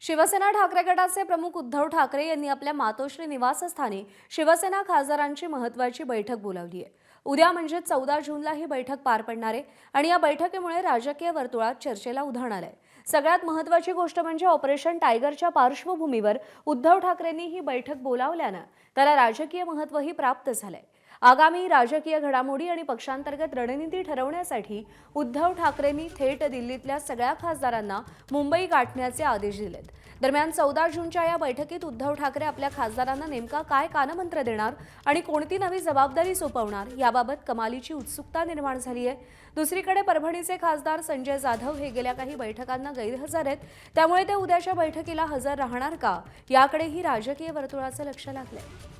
शिवसेना ठाकरे गटाचे प्रमुख उद्धव ठाकरे यांनी आपल्या मातोश्री निवासस्थानी शिवसेना खासदारांची महत्त्वाची बैठक बोलावली आहे। उद्या म्हणजे 14 जूनला ही बैठक पार पडणार आहे आणि या बैठकीमुळे राजकीय वर्तुळात चर्चेला उधाण आलंय। सगळ्यात महत्त्वाची गोष्ट म्हणजे ऑपरेशन टायगरच्या पार्श्वभूमीवर उद्धव ठाकरेंनी ही बैठक बोलावल्यानं त्याला राजकीय महत्त्वही प्राप्त झालंय। आगामी राजकीय घडामोडी आणि पक्षांतर्गत रणनीती ठरवण्यासाठी उद्धव ठाकरेंनी थेट दिल्लीतल्या सगळ्या खासदारांना मुंबई गाठण्याचे आदेश दिलेत। दरम्यान 14 जूनच्या या बैठकीत उद्धव ठाकरे आपल्या खासदारांना नेमका काय कानमंत्र देणार आणि कोणती नवी जबाबदारी सोपवणार याबाबत कमालीची उत्सुकता निर्माण झाली आहे। दुसरीकडे परभणीचे खासदार संजय जाधव हे गेल्या काही बैठकांना गैरहजर आहेत, त्यामुळे ते उद्याच्या बैठकीला हजर राहणार का याकडेही राजकीय वर्तुळाचं लक्ष लागलंय।